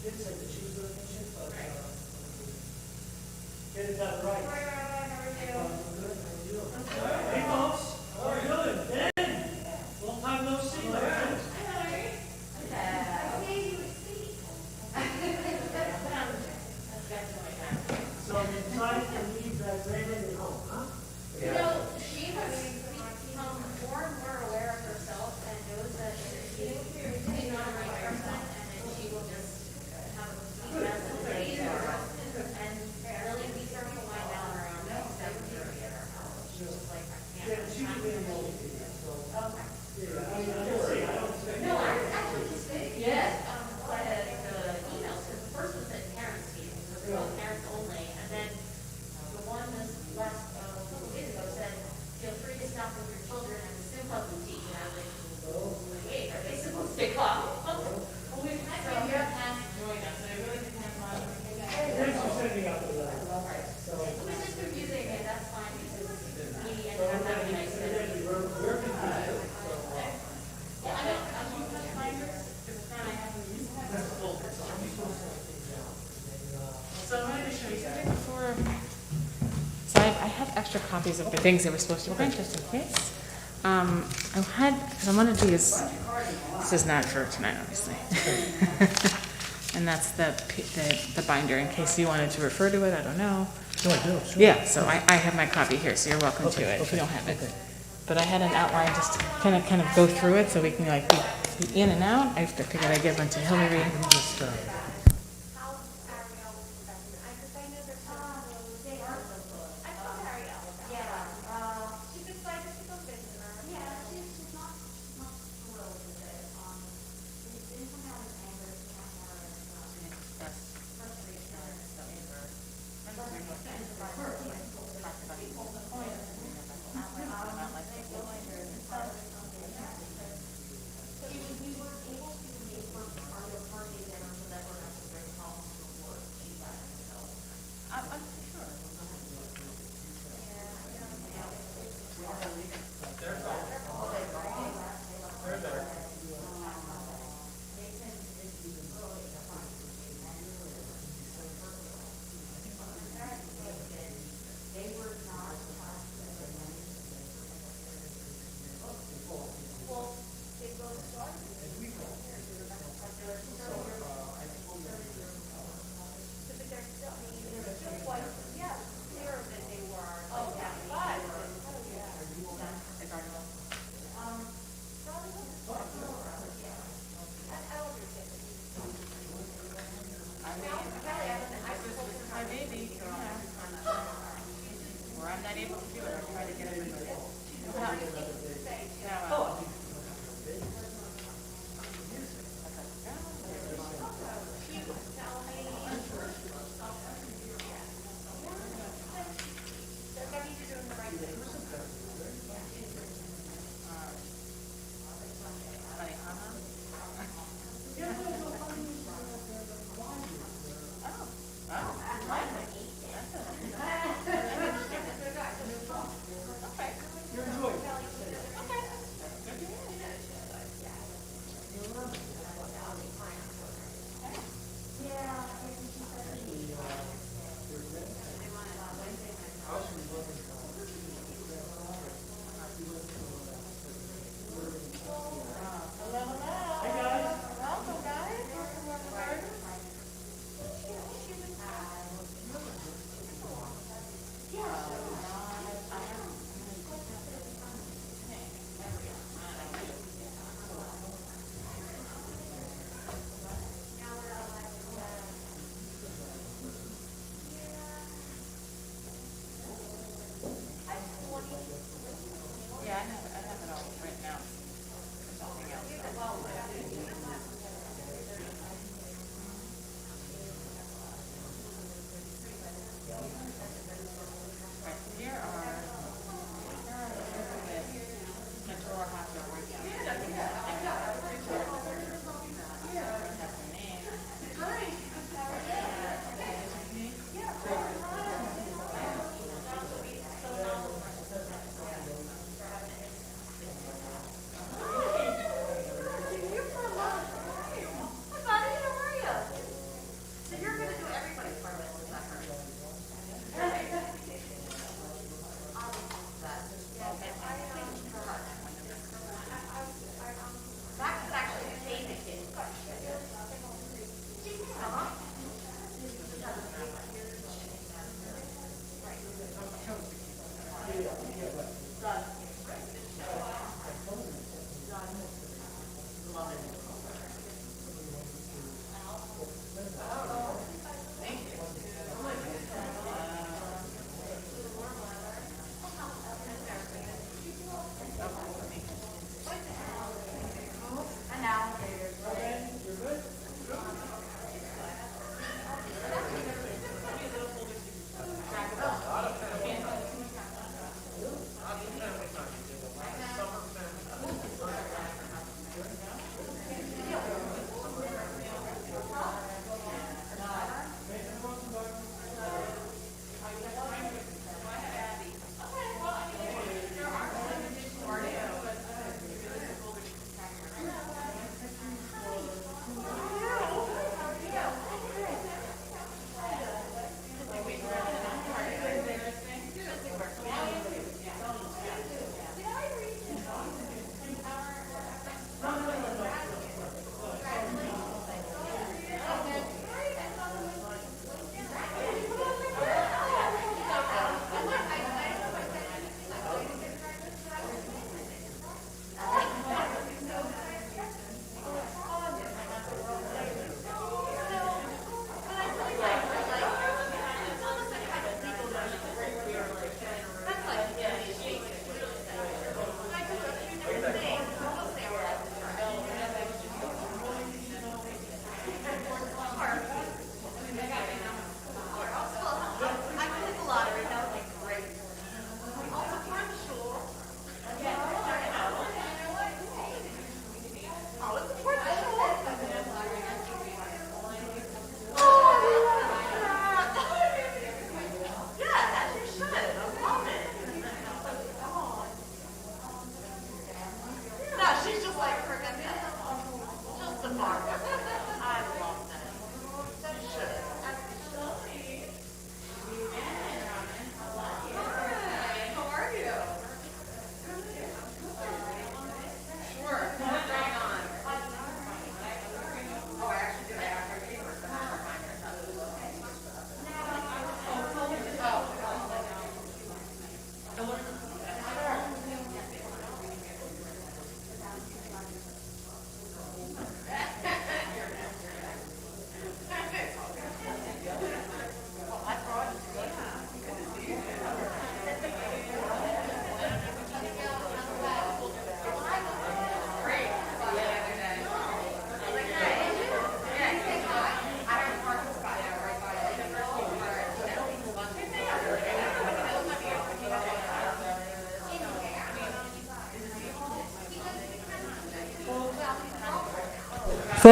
did say that she was going to finish it, but get it done right. Hi, Rabbi, how are you? Good, how are you? Hey, folks, how are you doing? Ben, long time no see, my friend. So you decided to leave Brandon at home, huh? You know, she has become more and more aware of herself and knows that she's not the right person, and then she will just have a mess of days and really be careful lying down around 7:30 at our house. She was like, I can't. Yeah, she can be involved in that, so. Okay. Yeah, I mean, I don't see, I don't expect. No, I actually just did. Yes. But the emails, because the first one said parents meeting, so they're all parents only, and then the one this last couple days ago said, feel free to stop with your children and the simple boutique. And I was like, wait, are they supposed to come? Well, we've had some parents join us, so it really depends on. Thanks for sending out the letter. So. It was just confusing, and that's fine, because we ended up having a nice dinner. We're confused. Yeah, I know, I'm using my finders, because it's not, I haven't used them. So I wanted to show you something before. So I have extra copies of the things they were supposed to print just in case. I had, because I wanted these, this is not for tonight, obviously. And that's the binder in case you wanted to refer to it, I don't know. No, I do, sure. Yeah, so I have my copy here, so you're welcome to it if you don't have it. But I had an outline just to kind of go through it so we can like be in and out. I figured I'd give one to Hillary. Just,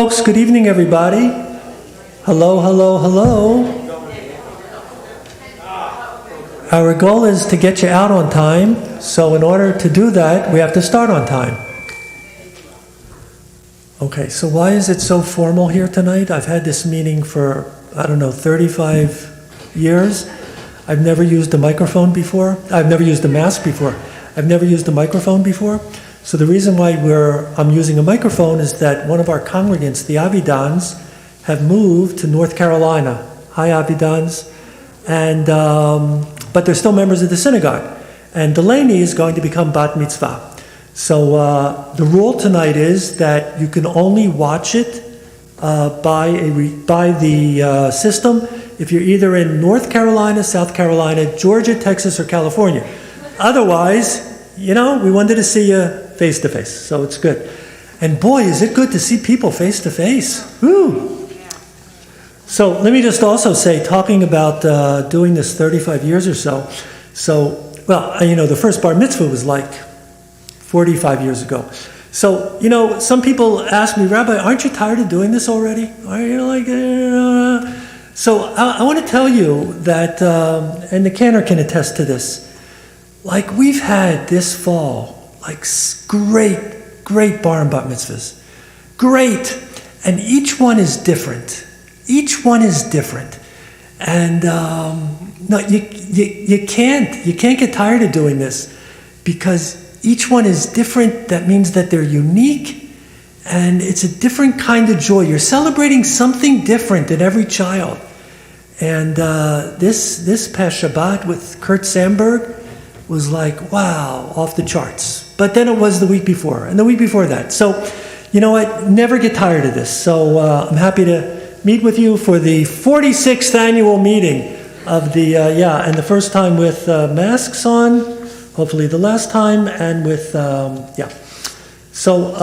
folks. Good evening, everybody. Hello, hello, hello. Our goal is to get you out on time. So in order to do that, we have to start on time. Okay, so why is it so formal here tonight? I've had this meeting for, 35 years. I've never used a microphone before. I've never used a mask before. I've never used a microphone before. So the reason why I'm using a microphone is that one of our congregants, the Avidans, have moved to North Carolina. Hi, Avidans. And, but they're still members of the synagogue. And Delaney is going to become bat mitzvah. So the rule tonight is that you can only watch it by the system if you're either in North Carolina, South Carolina, Georgia, Texas, or California. Otherwise, we wanted to see you face to face, so it's good. And boy, is it good to see people face to face. Woo! So let me just also say, talking about doing this 35 years or so. The first bar mitzvah was like 45 years ago. So, some people ask me, Rabbi, aren't you tired of doing this already? Are you So I want to tell you that, and the cantor can attest to this, like we've had this fall, like great bar and bat mitzvahs. Great. And each one is different. Each one is different. And no, you can't get tired of doing this because each one is different. That means that they're unique, and it's a different kind of joy. You're celebrating something different in every child. And this past Shabbat with Kurt Sandberg was like, wow, off the charts. But then it was the week before, and the week before that. So, you know what? Never get tired of this. So I'm happy to meet with you for the 46th annual meeting of and the first time with masks on. Hopefully the last time, and with, So,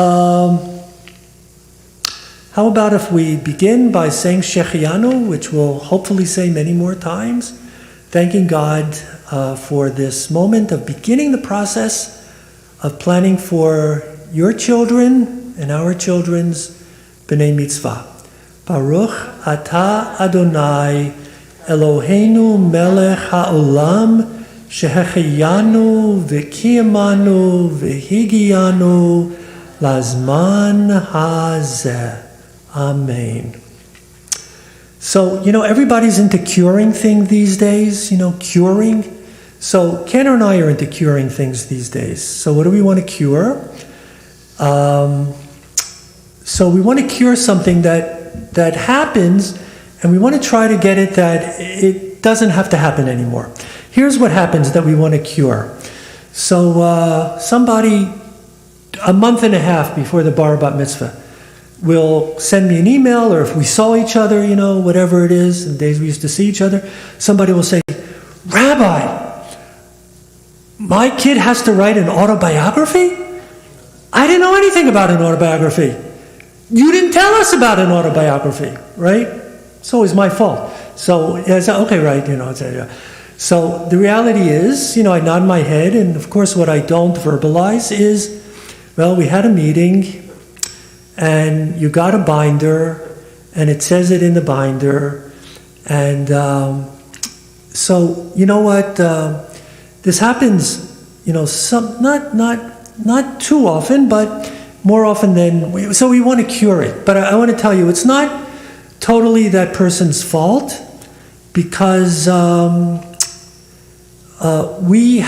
how about if we begin by saying Shechianu, which we'll hopefully say many more times, thanking God for this moment of beginning the process of planning for your children and our children's B'nai Mitzvah. Baruch Atah Adonai Eloheinu Melech HaOlam Shehecheyanu v'kiyamanu v'higiyanu lazman hazeh. Amen. So, everybody's into curing things these days, curing. So, Ken and I are into curing things these days. So, what do we want to cure? So, we want to cure something that happens, and we want to try to get it that it doesn't have to happen anymore. Here's what happens that we want to cure. So somebody, a month and a half before the bar bat mitzvah, will send me an email, or if we saw each other, whatever it is, the days we used to see each other, somebody will say, Rabbi, my kid has to write an autobiography? I didn't know anything about an autobiography. You didn't tell us about an autobiography, right? It's always my fault. So I said, okay, right, So the reality is, I nod my head, and of course what I don't verbalize is, well, we had a meeting, and you got a binder, and it says it in the binder, and so you know what? This happens, not too often, but more often than so we want to cure it. But I want to tell you, it's not totally that person's fault, because we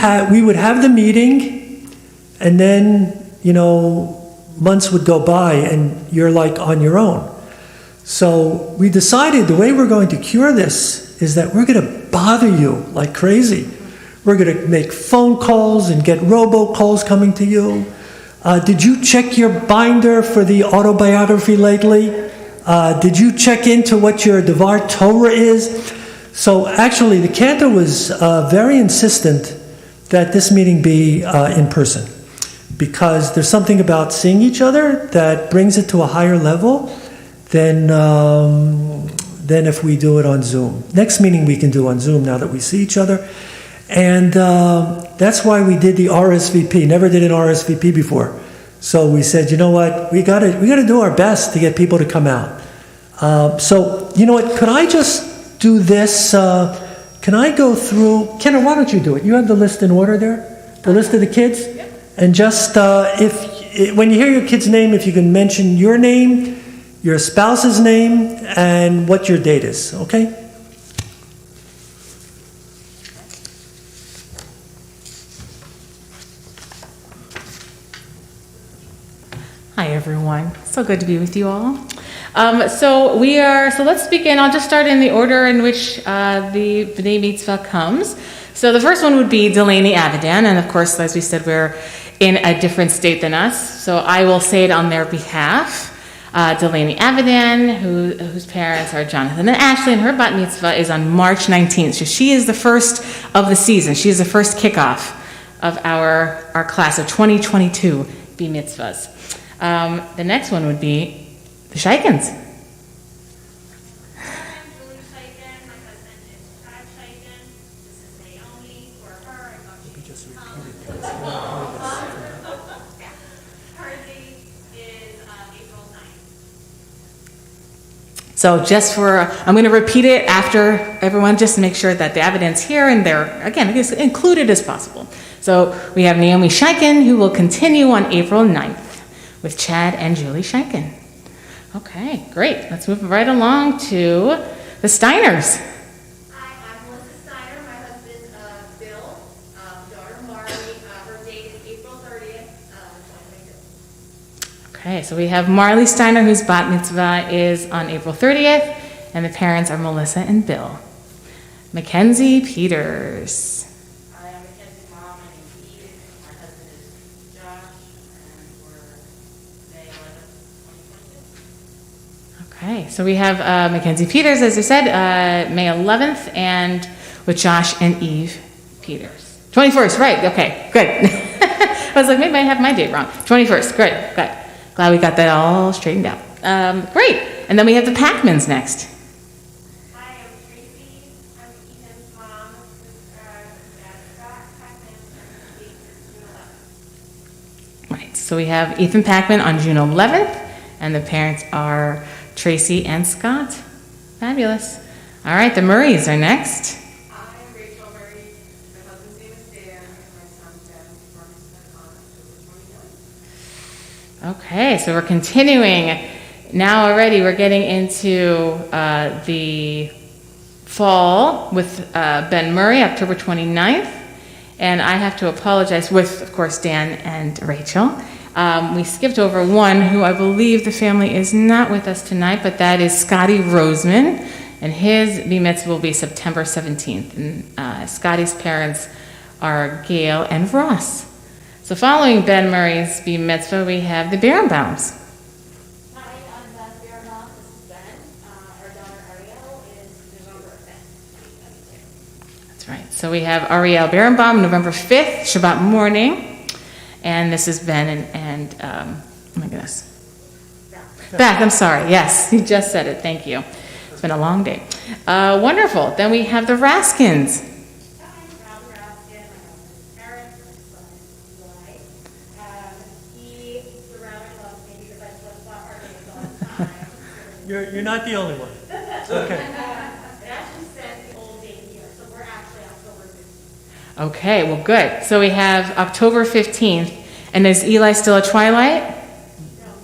would have the meeting, and then months would go by, and you're like on your own. So we decided the way we're going to cure this is that we're going to bother you like crazy. We're going to make phone calls and get robocalls coming to you. Did you check your binder for the autobiography lately? Did you check into what your Devar Torah is? So actually, the cantor was very insistent that this meeting be in person, because there's something about seeing each other that brings it to a higher level than if we do it on Zoom. Next meeting we can do on Zoom now that we see each other. And that's why we did the RSVP. Never did an RSVP before. So we said, you know what, we got to do our best to get people to come out. So, you know what, could I just do this? Can I go through, Kenna, why don't you do it? You have the list in order there? The list of the kids? Yep. And just, when you hear your kid's name, if you can mention your name, your spouse's name, and what your date is, okay? Hi, everyone. So good to be with you all. So let's begin. I'll just start in the order in which the B'nai Mitzvah comes. So the first one would be Delaney Avidan, and of course, as we said, we're in a different state than us, so I will say it on their behalf. Delaney Avidan, whose parents are Jonathan and Ashley, and her bat mitzvah is on March 19th. So she is the first of the season. She is the first kickoff of our class of 2022 BMitzvahs. The next one would be the Shikens. I'm Julie Scheiken. My husband is Chad Scheiken. This is Naomi for her. I thought she was Her date is April 9th. So I'm going to repeat it after everyone, just to make sure that the evidence here and there, again, is included as possible. So we have Naomi Scheiken, who will continue on April 9th with Chad and Julie Scheiken. Okay, great. Let's move right along to the Steiners. Hi, I'm Melissa Steiner. My husband, Bill, daughter Marley. Her date is April 30th, 2022. Okay, so we have Marley Steiner, whose bat mitzvah is on April 30th, and the parents are Melissa and Bill. Mackenzie Peters. I am Mackenzie's mom. My name is Edith. My husband is Josh, and we're May 11th, 2022. Okay, so we have Mackenzie Peters, as I said, May 11th, and with Josh and Eve Peters. 21st, right, okay, good. I was like, maybe I have my date wrong. 21st, good. Glad we got that all straightened out. Great, and then we have the Pakmans next. Hi, I'm Tracy. I'm Ethan's mom. Dad, Scott, Pakman, and date is June 11th. Right, so we have Ethan Pakman on June 11th, and the parents are Tracy and Scott. Fabulous. All right, the Murrays are next. I'm Rachel Murray. My husband's name is Dan, and my son's Ben. Born on October 29th. Okay, so we're continuing. Now already we're getting into the fall with Ben Murray, October 29th. And I have to apologize with, of course, Dan and Rachel. We skipped over one who I believe the family is not with us tonight, but that is Scotty Roseman, and his BMitzvah will be September 17th. And Scotty's parents are Gail and Ross. So following Ben Murray's BMitzvah, we have the Berenbaums. Hi, I'm Beth Berenbaum. This is Ben. Our daughter Ariel is November 5th, 2022. That's right. So we have Ariel Berenbaum, November 5th, Shabbat morning. And this is Ben and oh my goodness. Beth, I'm sorry. Yes, you just said it. Thank you. It's been a long day. Wonderful. Then we have the Raskins. Hi, I'm Robert Raskin. My husband's parents, my son is Eli. The rabbi loves me because I flip flop our names all the time. You're not the only one. Okay. It actually says the old date here, so we're actually October 15th. Okay, well, good. So we have October 15th. And is Eli still a twilight?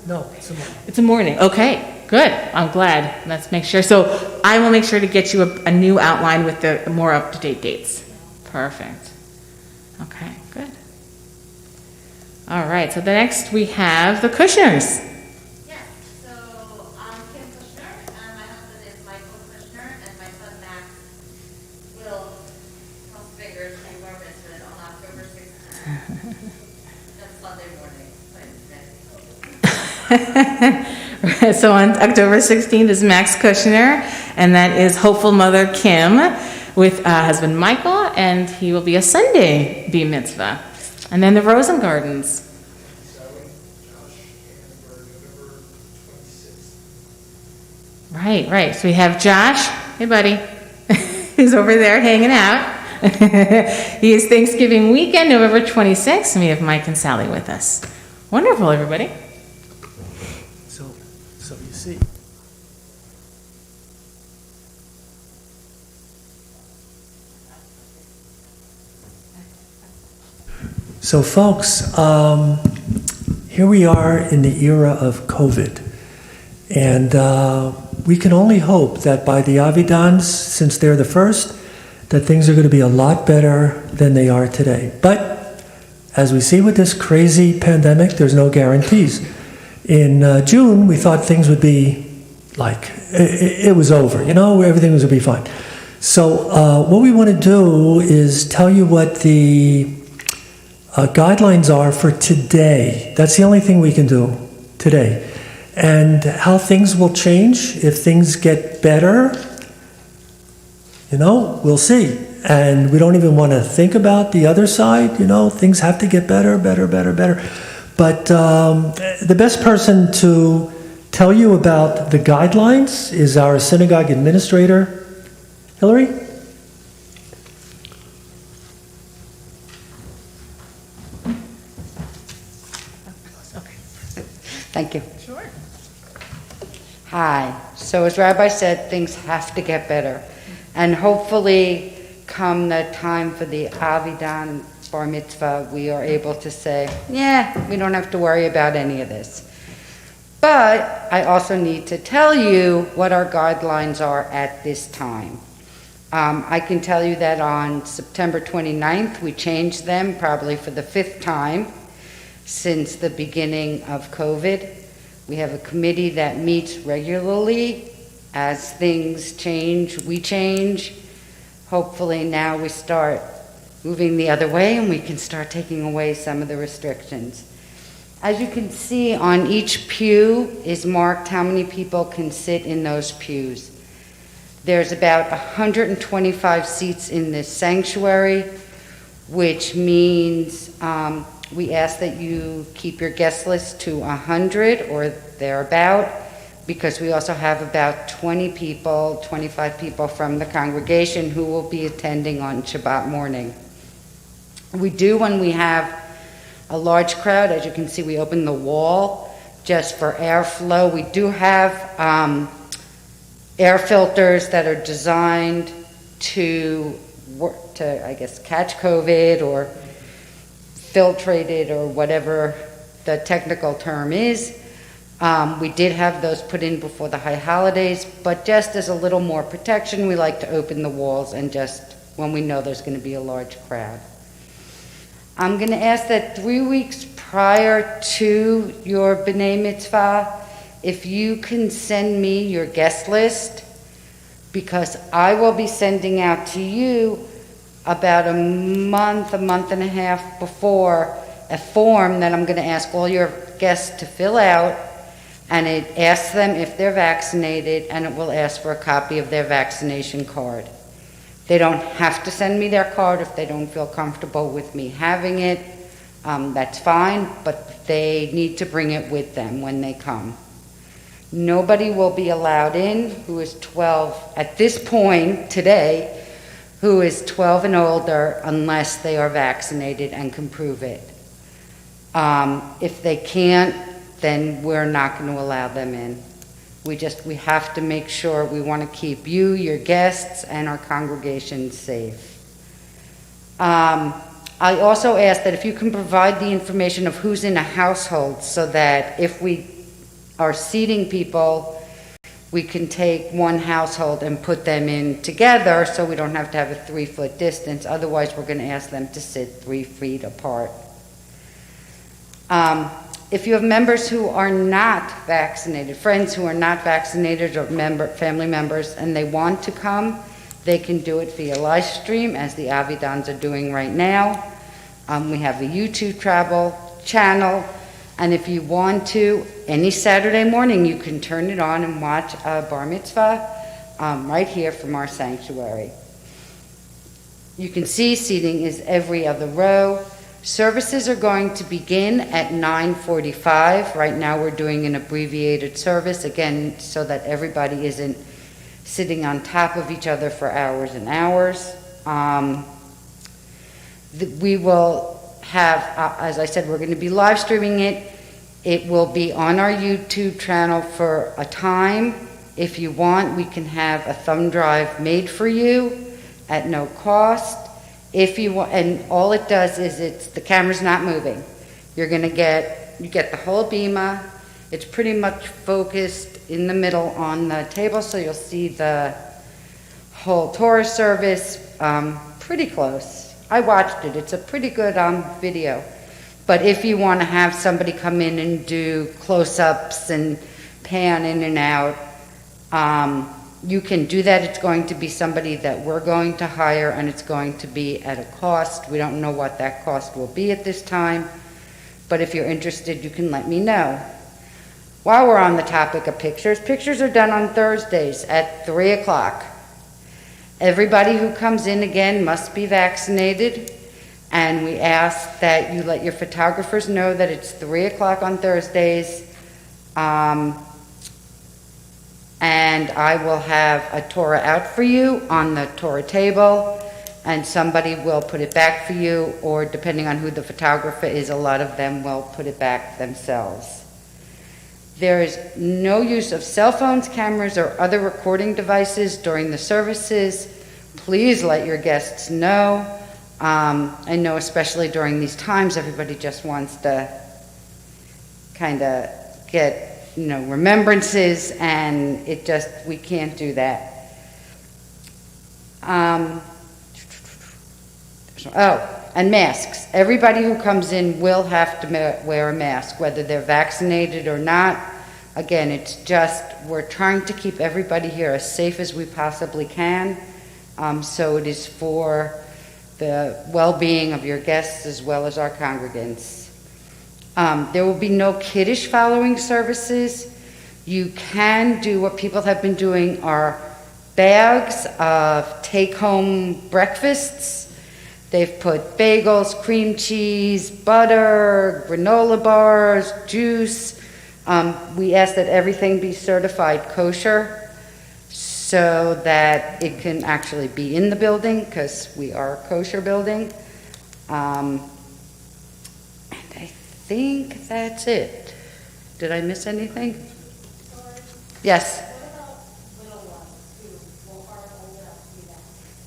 No, it's a morning. It's a morning. Okay, good. I'm glad. Let's make sure. So I will make sure to get you a new outline with the more up-to-date dates. Perfect. Okay, good. All right, so the next we have the Kushners. Yes, so I'm Kim Kushner, and my husband is Michael Kushner, and my son Max will cross fingers be bar mitzvah on October 16th. That's Sunday morning. So on October 16th is Max Kushner, and that is hopeful mother Kim with husband Michael, and he will be a Sunday BMitzvah. And then the Rosengardens. Right. So we have Josh. Hey, buddy. He's over there hanging out. He is Thanksgiving weekend, November 26th, and we have Mike and Sally with us. Wonderful, everybody. So you see. So folks, here we are in the era of COVID. And we can only hope that by the Avidans, since they're the first, that things are going to be a lot better than they are today. But as we see with this crazy pandemic, there's no guarantees. In June, we thought things would be like, it was over, everything was going to be fine. So what we want to do is tell you what the guidelines are for today. That's the only thing we can do today. And how things will change if things get better, we'll see. And we don't even want to think about the other side, things have to get better. But the best person to tell you about the guidelines is our synagogue administrator, Hillary. Thank you. Sure. Hi. So as Rabbi said, things have to get better. And hopefully, come the time for the Avidan Bar Mitzvah, we are able to say, we don't have to worry about any of this. But I also need to tell you what our guidelines are at this time. I can tell you that on September 29th, we changed them probably for the 5th time since the beginning of COVID. We have a committee that meets regularly. As things change, we change. Hopefully now we start moving the other way and we can start taking away some of the restrictions. As you can see, on each pew is marked how many people can sit in those pews. There's about 125 seats in this sanctuary, which means we ask that you keep your guest list to 100 or thereabout, because we also have about 25 people from the congregation who will be attending on Shabbat morning. We do, when we have a large crowd, as you can see, we open the wall just for airflow. We do have air filters that are designed to catch COVID or filtrate it or whatever the technical term is. We did have those put in before the high holidays, but just as a little more protection, we like to open the walls and just when we know there's going to be a large crowd. I'm going to ask that 3 weeks prior to your B'nai Mitzvah, if you can send me your guest list, because I will be sending out to you about a month and a half before a form that I'm going to ask all your guests to fill out, and it asks them if they're vaccinated, and it will ask for a copy of their vaccination card. They don't have to send me their card if they don't feel comfortable with me having it. That's fine, but they need to bring it with them when they come. Nobody will be allowed in who is 12 at this point today, who is 12 and older, unless they are vaccinated and can prove it. If they can't, then we're not going to allow them in. We have to make sure we want to keep you, your guests, and our congregation safe. I also ask that if you can provide the information of who's in a household, so that if we are seating people, we can take one household and put them in together so we don't have to have a 3-foot distance. Otherwise, we're going to ask them to sit 3 feet apart. If you have members who are not vaccinated, friends who are not vaccinated or family members, and they want to come, they can do it via live stream, as the Avidans are doing right now. We have a YouTube channel, and if you want to, any Saturday morning, you can turn it on and watch a bar mitzvah right here from our sanctuary. You can see seating is every other row. Services are going to begin at 9:45. Right now we're doing an abbreviated service, again, so that everybody isn't sitting on top of each other for hours and hours. We will have, as I said, we're going to be live streaming it. It will be on our YouTube channel for a time. If you want, we can have a thumb drive made for you at no cost. If you want, and all it does is the camera's not moving. You get the whole BMitzvah. It's pretty much focused in the middle on the table, so you'll see the whole Torah service pretty close. I watched it. It's a pretty good video. But if you want to have somebody come in and do close-ups and pan in and out, you can do that. It's going to be somebody that we're going to hire, and it's going to be at a cost. We don't know what that cost will be at this time, but if you're interested, you can let me know. While we're on the topic of pictures, pictures are done on Thursdays at 3 o'clock. Everybody who comes in, again, must be vaccinated, and we ask that you let your photographers know that it's 3 o'clock on Thursdays. And I will have a Torah out for you on the Torah table, and somebody will put it back for you, or depending on who the photographer is, a lot of them will put it back themselves. There is no use of cell phones, cameras, or other recording devices during the services. Please let your guests know. I know especially during these times, everybody just wants to kind of get remembrances, and we can't do that. And masks. Everybody who comes in will have to wear a mask, whether they're vaccinated or not. Again, it's just, we're trying to keep everybody here as safe as we possibly can. So it is for the well-being of your guests as well as our congregants. There will be no kiddush following services. You can do what people have been doing are bags of take-home breakfasts. They've put bagels, cream cheese, butter, granola bars, juice. We ask that everything be certified kosher so that it can actually be in the building, because we are a kosher building. And I think that's it. Did I miss anything? Yes.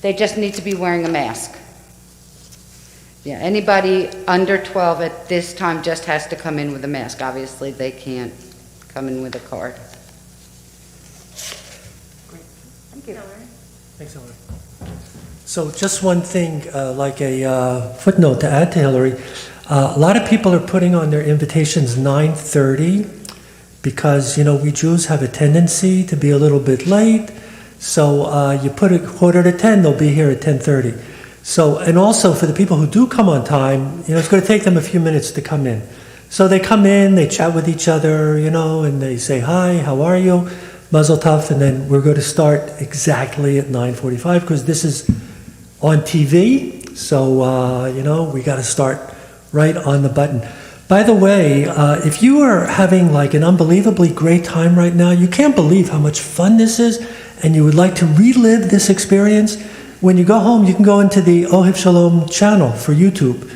They just need to be wearing a mask. Yeah, anybody under 12 at this time just has to come in with a mask. Obviously, they can't come in with a card. Great. Thank you. Thanks, Hillary. So just one thing, like a footnote to add to Hillary. A lot of people are putting on their invitations 9:30 because, we Jews have a tendency to be a little bit late. So you put it 9:45, they'll be here at 10:30. So, and also for the people who do come on time, it's going to take them a few minutes to come in. So they come in, they chat with each other, and they say, hi, how are you? Mazel tov, and then we're going to start exactly at 9:45 because this is on TV. So, we got to start right on the button. By the way, if you are having like an unbelievably great time right now, you can't believe how much fun this is, and you would like to relive this experience, when you go home, you can go into the Ohev Shalom channel for YouTube,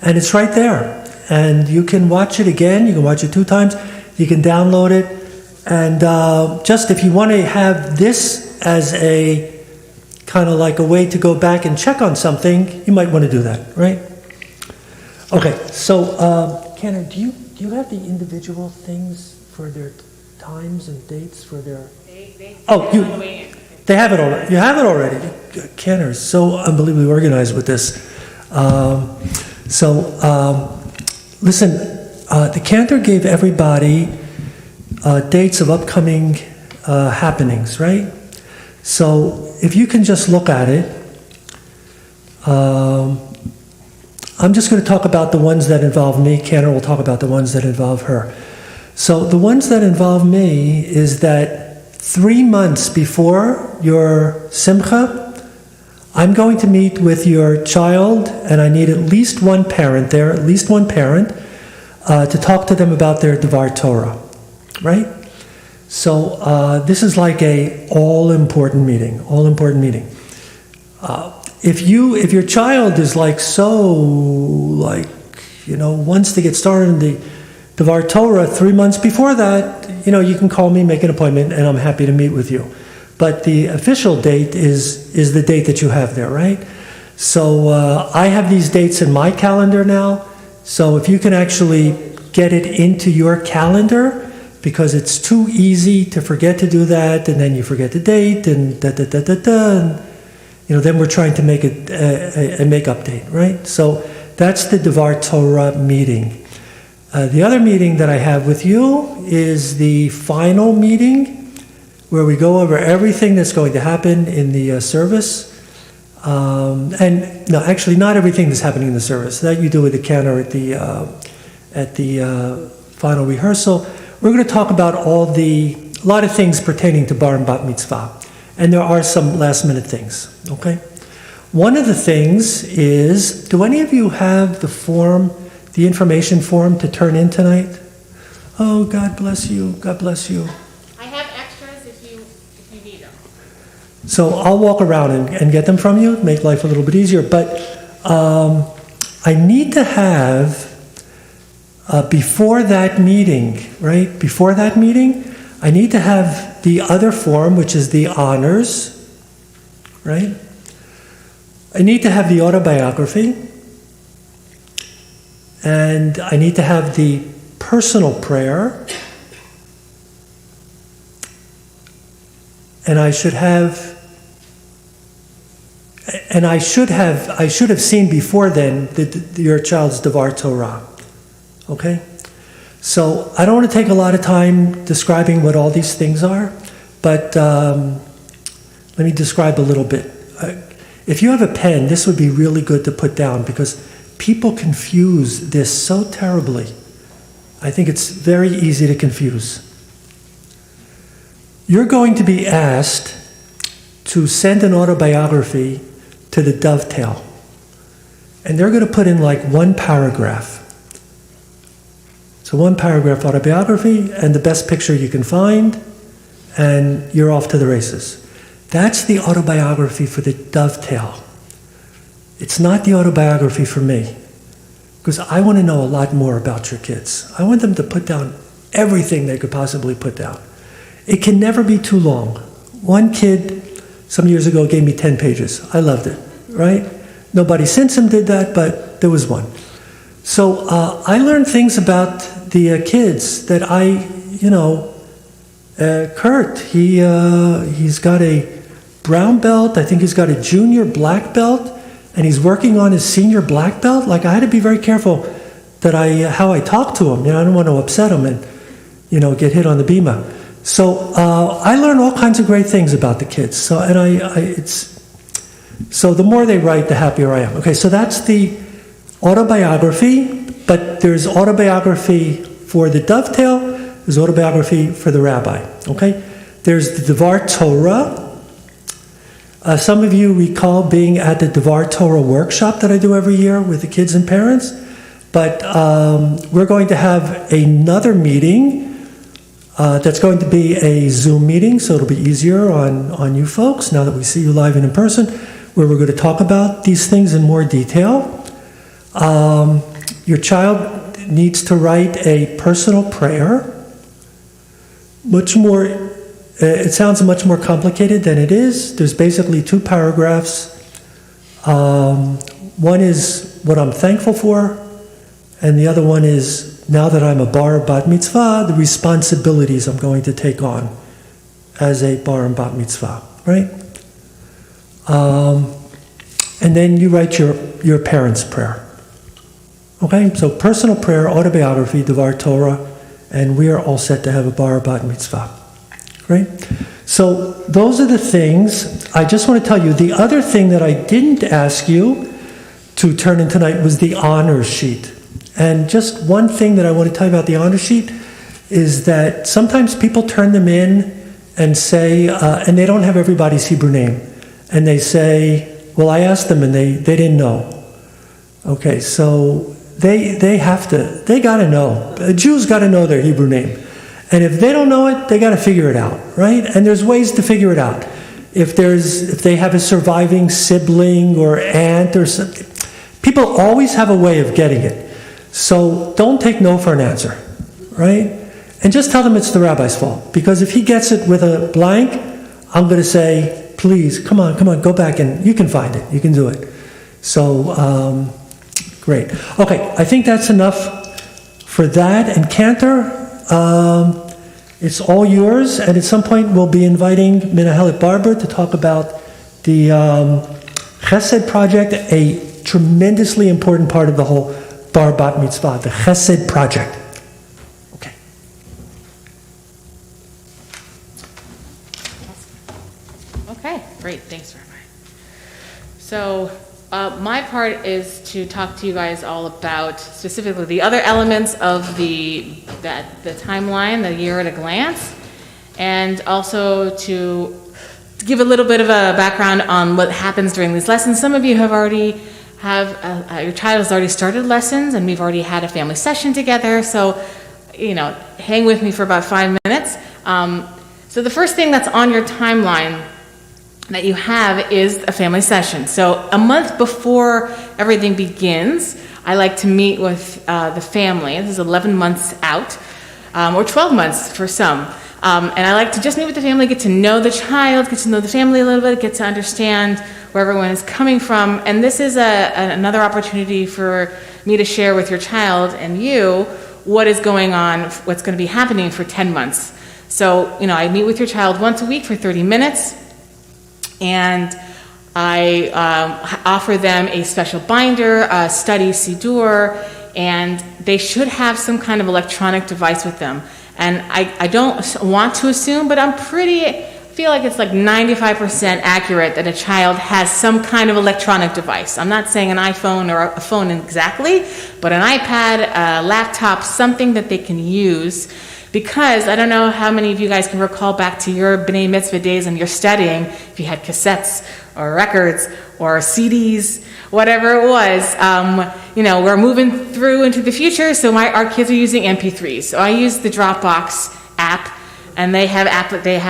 and it's right there. And you can watch it again, you can watch it 2 times, you can download it, and just if you want to have this as a kind of like a way to go back and check on something, you might want to do that, right? Okay, so Kenner, do you have the individual things for their times and dates for their... They have it already. You have it already. Kenner is so unbelievably organized with this. Listen, the Cantor gave everybody dates of upcoming happenings, right? So if you can just look at it, I'm just going to talk about the ones that involve me. Cantor will talk about the ones that involve her. So the ones that involve me is that 3 months before your simcha, I'm going to meet with your child, and I need at least one parent there, to talk to them about their Devar Torah, right? So this is like a all-important meeting. If your child is wants to get started in the Devar Torah, 3 months before that, you can call me, make an appointment, and I'm happy to meet with you. But the official date is the date that you have there, right? So I have these dates in my calendar now. So if you can actually get it into your calendar, because it's too easy to forget to do that, and then you forget the date, and and then we're trying to make it a make-up date, right? So that's the Devar Torah meeting. The other meeting that I have with you is the final meeting, where we go over everything that's going to happen in the service. And no, actually, not everything that's happening in the service. That you do with the cantor at the final rehearsal. We're going to talk about a lot of things pertaining to bar and bat mitzvah. And there are some last minute things, okay? One of the things is, do any of you have the information form to turn in tonight? Oh, God bless you, God bless you. I have extras if you need them. So I'll walk around and get them from you, make life a little bit easier. But I need to have, before that meeting, right? Before that meeting, I need to have the other form, which is the honors, right? I need to have the autobiography. And I need to have the personal prayer. And I should have seen before then your child's Devar Torah. Okay? So I don't want to take a lot of time describing what all these things are, but let me describe a little bit. If you have a pen, this would be really good to put down, because people confuse this so terribly. I think it's very easy to confuse. You're going to be asked to send an autobiography to the Dovetail. And they're going to put in like one paragraph. So one paragraph autobiography and the best picture you can find, and you're off to the races. That's the autobiography for the Dovetail. It's not the autobiography for me, because I want to know a lot more about your kids. I want them to put down everything they could possibly put down. It can never be too long. One kid some years ago gave me 10 pages. I loved it, right? Nobody since him did that, but there was one. So I learned things about the kids that Kurt, he's got a brown belt. I think he's got a junior black belt, and he's working on his senior black belt. Like, I had to be very careful that how I talk to him. I don't want to upset him and, get hit on the bima. So I learned all kinds of great things about the kids. So the more they write, the happier I am. Okay, so that's the autobiography, but there's autobiography for the Dovetail, there's autobiography for the rabbi. Okay, there's the Devar Torah. Some of you recall being at the Devar Torah workshop that I do every year with the kids and parents, but we're going to have another meeting that's going to be a Zoom meeting, so it'll be easier on you folks now that we see you live and in person, where we're going to talk about these things in more detail. Your child needs to write a personal prayer. It sounds much more complicated than it is. There's basically 2 paragraphs. One is what I'm thankful for, and the other one is, now that I'm a bar bat mitzvah, the responsibilities I'm going to take on as a bar and bat mitzvah, right? And then you write your parents' prayer. Okay, so personal prayer, autobiography, Devar Torah, and we are all set to have a bar bat mitzvah. Great. So those are the things. I just want to tell you, the other thing that I didn't ask you to turn in tonight was the honor sheet. And just one thing that I want to tell you about the honor sheet is that sometimes people turn them in and say, and they don't have everybody's Hebrew name. And they say, well, I asked them and they didn't know. Okay, so they got to know. A Jew's got to know their Hebrew name. And if they don't know it, they got to figure it out, right? And there's ways to figure it out. If they have a surviving sibling or aunt or something, people always have a way of getting it. So don't take no for an answer. right? And just tell them it's the rabbi's fault. Because if he gets it with a blank, I'm going to say, please, come on, go back and you can find it. You can do it. So, great. Okay, I think that's enough for that. And Cantor, it's all yours. And at some point, we'll be inviting Menahelet Barber to talk about the Chesed project, a tremendously important part of the whole Bar Bat Mitzvah, the Chesed project. Okay. Okay, great. Thanks, Rabbi. So my part is to talk to you guys all about specifically the other elements of the timeline, the year at a glance, and also to give a little bit of a background on what happens during these lessons. Some of you have already your child has already started lessons, and we've already had a family session together. So, hang with me for about 5 minutes. So the first thing that's on your timeline that you have is a family session. So a month before everything begins, I like to meet with the family. This is 11 months out, or 12 months for some. And I like to just meet with the family, get to know the child, get to know the family a little bit, get to understand where everyone is coming from. And this is another opportunity for me to share with your child and you what is going on, what's going to be happening for 10 months. So, I meet with your child once a week for 30 minutes. And I offer them a special binder, a study Siddur, and they should have some kind of electronic device with them. And I don't want to assume, but I feel like it's like 95% accurate that a child has some kind of electronic device. I'm not saying an iPhone or a phone exactly, but an iPad, a laptop, something that they can use. Because I don't know how many of you guys can recall back to your BMitzvah days and your studying, if you had cassettes or records or CDs, whatever it was. We're moving through into the future, so our kids are using MP3s. So I use the Dropbox app, and they have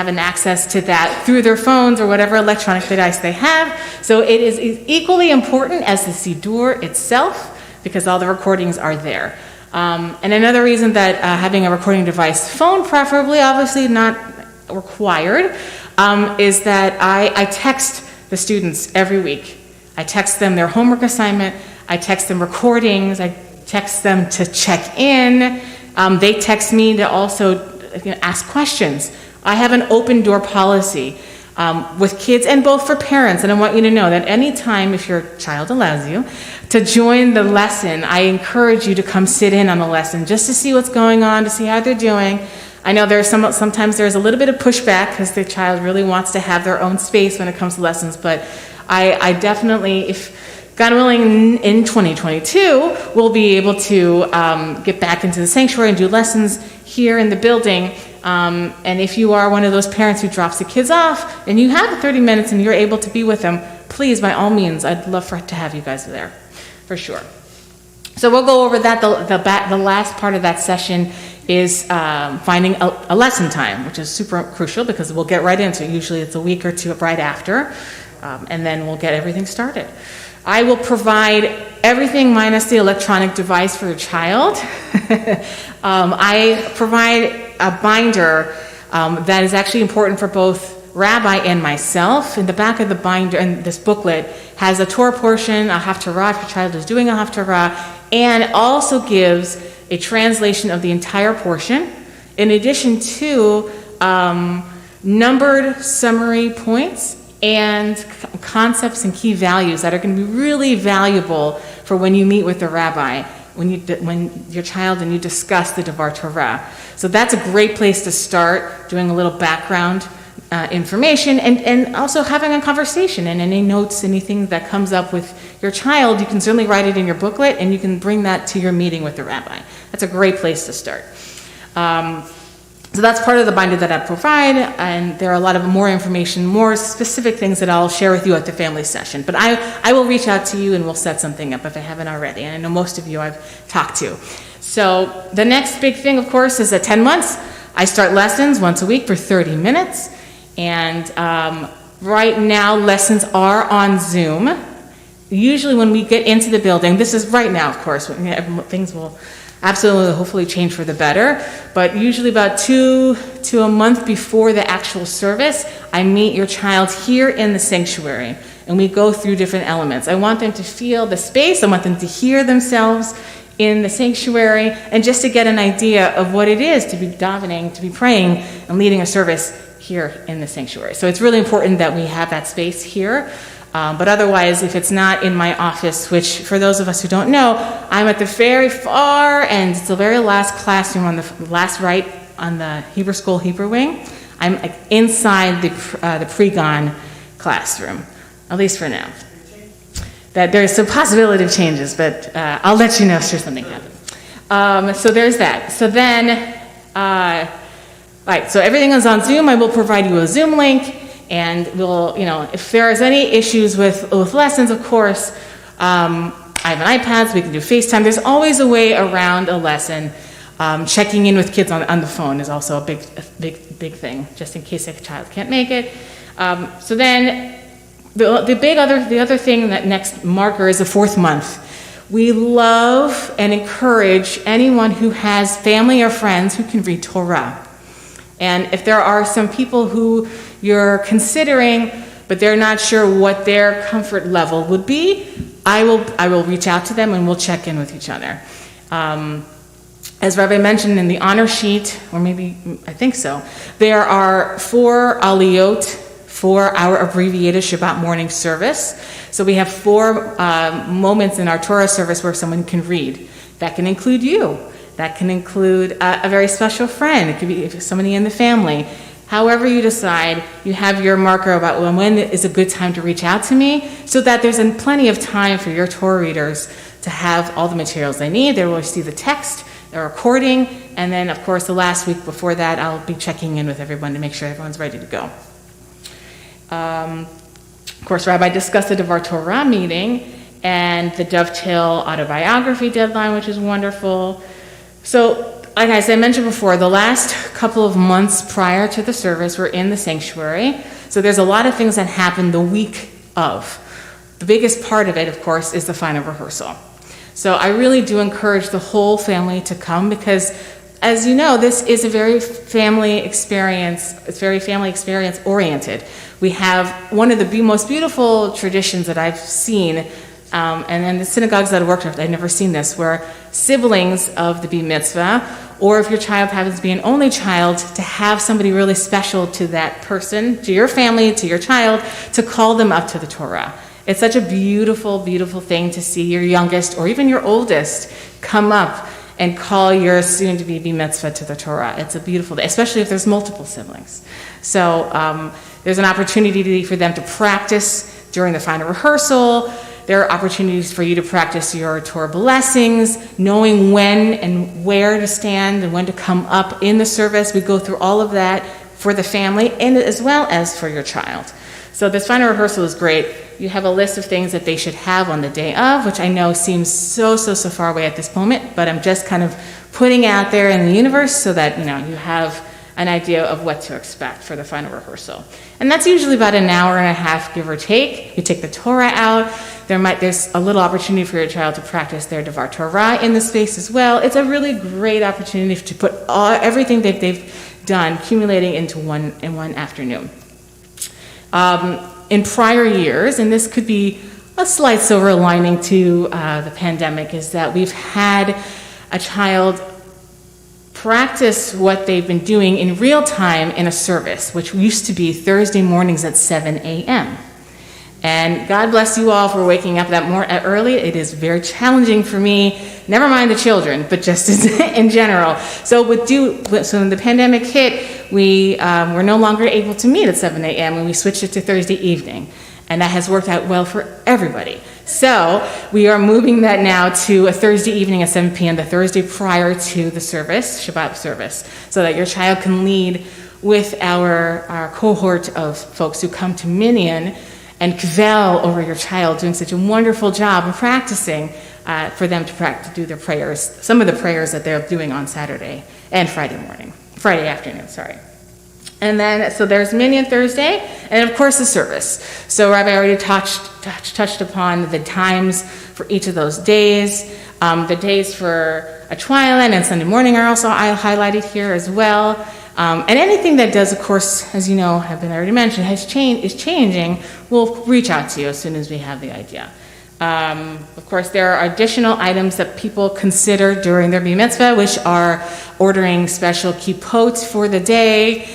an access to that through their phones or whatever electronic device they have. So it is equally important as the Siddur itself, because all the recordings are there. And another reason that having a recording device, phone preferably, obviously not required, is that I text the students every week. I text them their homework assignment, I text them recordings, I text them to check in, they text me to also ask questions. I have an open door policy with kids and both for parents, and I want you to know that anytime, if your child allows you, to join the lesson, I encourage you to come sit in on the lesson just to see what's going on, to see how they're doing. I know sometimes there's a little bit of pushback because the child really wants to have their own space when it comes to lessons, but I definitely, if God willing, in 2022, we'll be able to get back into the sanctuary and do lessons here in the building. And if you are one of those parents who drops the kids off and you have 30 minutes and you're able to be with them, please, by all means, I'd love to have you guys there, for sure. So we'll go over that. The last part of that session is finding a lesson time, which is super crucial because we'll get right into it. Usually it's a week or two right after, and then we'll get everything started. I will provide everything minus the electronic device for the child. I provide a binder that is actually important for both Rabbi and myself. In the back of the binder, and this booklet has a Torah portion, a Haftarah, if your child is doing a Haftarah, and also gives a translation of the entire portion, in addition to numbered summary points and concepts and key values that are going to be really valuable for when you meet with the rabbi, when your child and you discuss the Devar Torah. So that's a great place to start, doing a little background information and also having a conversation, and any notes, anything that comes up with your child, you can certainly write it in your booklet and you can bring that to your meeting with the rabbi. That's a great place to start. So that's part of the binder that I provide, and there are a lot of more information, more specific things that I'll share with you at the family session. But I will reach out to you and we'll set something up if I haven't already, and I know most of you I've talked to. So the next big thing, of course, is at 10 months, I start lessons once a week for 30 minutes, and right now lessons are on Zoom. Usually when we get into the building, this is right now, of course, things will absolutely, hopefully change for the better. But usually about 2 to a month before the actual service, I meet your child here in the sanctuary, and we go through different elements. I want them to feel the space. I want them to hear themselves in the sanctuary, and just to get an idea of what it is to be davening, to be praying, and leading a service here in the sanctuary. So it's really important that we have that space here. But otherwise, if it's not in my office, which for those of us who don't know, I'm at the very far end. It's the very last classroom on the last right on the Hebrew School Hebrew wing. I'm inside the pre-gone classroom, at least for now. That there's some possibility of changes, but I'll let you know if something happens. So there's that. So then, right, so everything is on Zoom. I will provide you a Zoom link. And we'll, if there's any issues with lessons, of course, I have an iPad, so we can do FaceTime. There's always a way around a lesson. Checking in with kids on the phone is also a big thing, just in case a child can't make it. So then, the other thing, that next marker is the 4th month. We love and encourage anyone who has family or friends who can read Torah. And if there are some people who you're considering, but they're not sure what their comfort level would be, I will reach out to them and we'll check in with each other. As Rabbi mentioned in the honor sheet, or maybe, I think so, there are 4 aliyot for our abbreviated Shabbat morning service. So we have 4 moments in our Torah service where someone can read. That can include you. That can include a very special friend. It could be somebody in the family. However you decide, you have your marker about when is a good time to reach out to me, so that there's plenty of time for your Torah readers to have all the materials they need. They will see the text, the recording, and then, of course, the last week before that, I'll be checking in with everyone to make sure everyone's ready to go. Of course, Rabbi discussed the Devar Torah meeting and the Dovetail autobiography deadline, which is wonderful. So, like as I mentioned before, the last couple of months prior to the service, we're in the sanctuary. So there's a lot of things that happen the week of. The biggest part of it, of course, is the final rehearsal. So I really do encourage the whole family to come because, as you know, this is a very family experience. It's very family experience oriented. We have one of the most beautiful traditions that I've seen. And in the synagogues that I worked with, I'd never seen this, where siblings of the BMitzvah, or if your child happens to be an only child, to have somebody really special to that person, to your family, to your child, to call them up to the Torah. It's such a beautiful, beautiful thing to see your youngest, or even your oldest, come up and call your soon-to-be BMitzvah to the Torah. It's a beautiful day, especially if there's multiple siblings. So there's an opportunity for them to practice during the final rehearsal. There are opportunities for you to practice your Torah blessings, knowing when and where to stand and when to come up in the service. We go through all of that for the family and as well as for your child. So this final rehearsal is great. You have a list of things that they should have on the day of, which I know seems so far away at this moment, but I'm just kind of putting out there in the universe so that you have an idea of what to expect for the final rehearsal. And that's usually about an hour and a half, give or take. You take the Torah out. There's a little opportunity for your child to practice their Devar Torah in the space as well. It's a really great opportunity to put everything that they've done, accumulating into one afternoon. In prior years, and this could be a slight silver lining to the pandemic, is that we've had a child practice what they've been doing in real time in a service, which used to be Thursday mornings at 7 a.m. And God bless you all for waking up that early. It is very challenging for me, never mind the children, but just in general. So when the pandemic hit, we were no longer able to meet at 7 a.m. and we switched it to Thursday evening. And that has worked out well for everybody. So we are moving that now to a Thursday evening at 7 p.m., the Thursday prior to the service, Shabbat service, so that your child can lead with our cohort of folks who come to Minyan and kvel over your child, doing such a wonderful job of practicing for them to do their prayers, some of the prayers that they're doing on Saturday and Friday afternoon. And then, so there's Minyan Thursday, and of course the service. So Rabbi already touched upon the times for each of those days. The days for a Twilightline and Sunday morning are also highlighted here as well. And anything that does, of course, as you know, have been already mentioned, is changing, we'll reach out to you as soon as we have the idea. Of course, there are additional items that people consider during their BMitzvah, which are ordering special kippot for the day,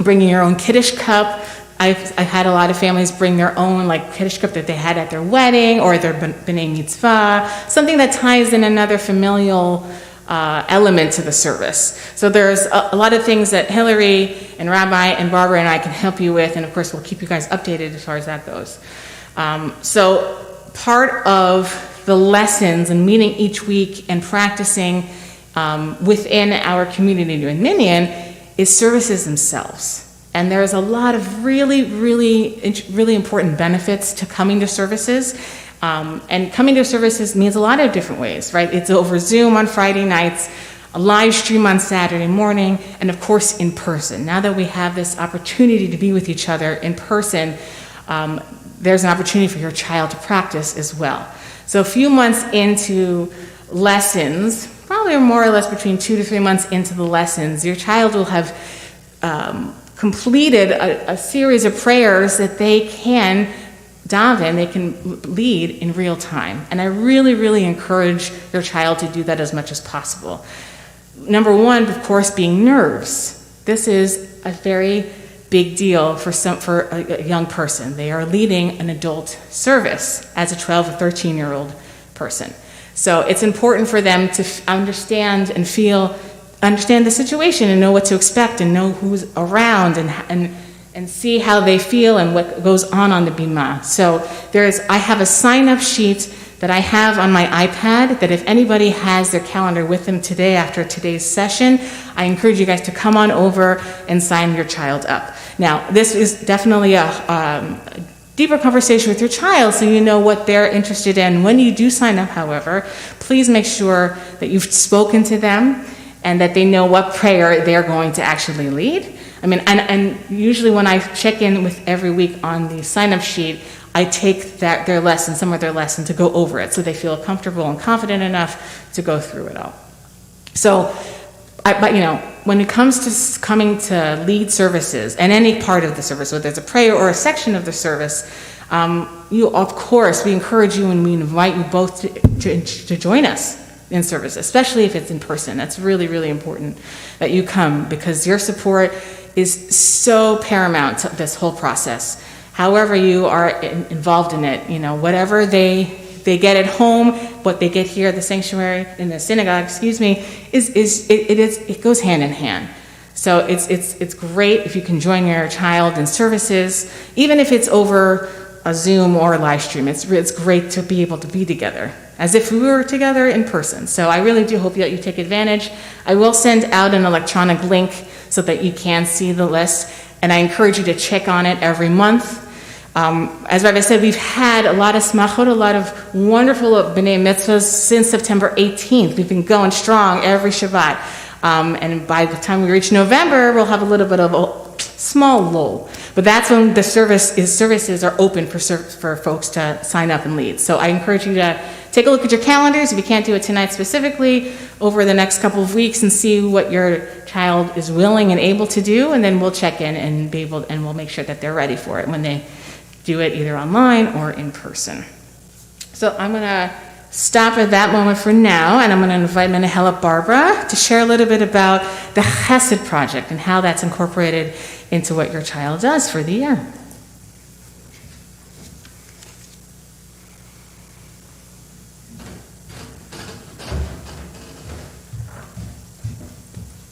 bringing your own Kiddush cup. I've had a lot of families bring their own like Kiddush cup that they had at their wedding or their BMitzvah, something that ties in another familial element to the service. So there's a lot of things that Hillary and Rabbi and Barbara and I can help you with, and of course we'll keep you guys updated as far as that goes. So part of the lessons and meeting each week and practicing within our community in Minyan is services themselves. And there's a lot of really important benefits to coming to services. And coming to services means a lot of different ways, right? It's over Zoom on Friday nights, a live stream on Saturday morning, and of course in person. Now that we have this opportunity to be with each other in person, there's an opportunity for your child to practice as well. So a few months into lessons, probably more or less between 2 to 3 months into the lessons, your child will have completed a series of prayers that they can daven, they can lead in real time. And I really encourage your child to do that as much as possible. Number one, of course, being nerves. This is a very big deal for a young person. They are leading an adult service as a 12 or 13-year-old person. So it's important for them to understand the situation and know what to expect and know who's around and see how they feel and what goes on the bima. So I have a sign-up sheet that I have on my iPad that if anybody has their calendar with them today after today's session, I encourage you guys to come on over and sign your child up. Now, this is definitely a deeper conversation with your child so you know what they're interested in. When you do sign up, however, please make sure that you've spoken to them and that they know what prayer they're going to actually lead. I mean, and usually when I check in with every week on the sign-up sheet, I take some of their lesson to go over it so they feel comfortable and confident enough to go through it all. So, but when it comes to coming to lead services and any part of the service, whether it's a prayer or a section of the service, of course, we encourage you and we invite you both to join us in service, especially if it's in person. That's really important that you come because your support is so paramount to this whole process. However you are involved in it, whatever they get at home, what they get here at the sanctuary, in the synagogue, it goes hand in hand. So it's great if you can join your child in services, even if it's over a Zoom or a live stream. It's great to be able to be together, as if we were together in person. So I really do hope that you take advantage. I will send out an electronic link so that you can see the list, and I encourage you to check on it every month. As Rabbi said, we've had a lot of smachot, a lot of wonderful b'nai mitzvahs since September 18th. We've been going strong every Shabbat. And by the time we reach November, we'll have a little bit of a small lull. But that's when the services are open for folks to sign up and lead. So I encourage you to take a look at your calendars, if you can't do it tonight specifically, over the next couple of weeks and see what your child is willing and able to do, and then we'll check in and we'll make sure that they're ready for it when they do it either online or in person. So I'm going to stop at that moment for now, and I'm going to invite Menahela Barbara to share a little bit about the Chesed Project and how that's incorporated into what your child does for the year.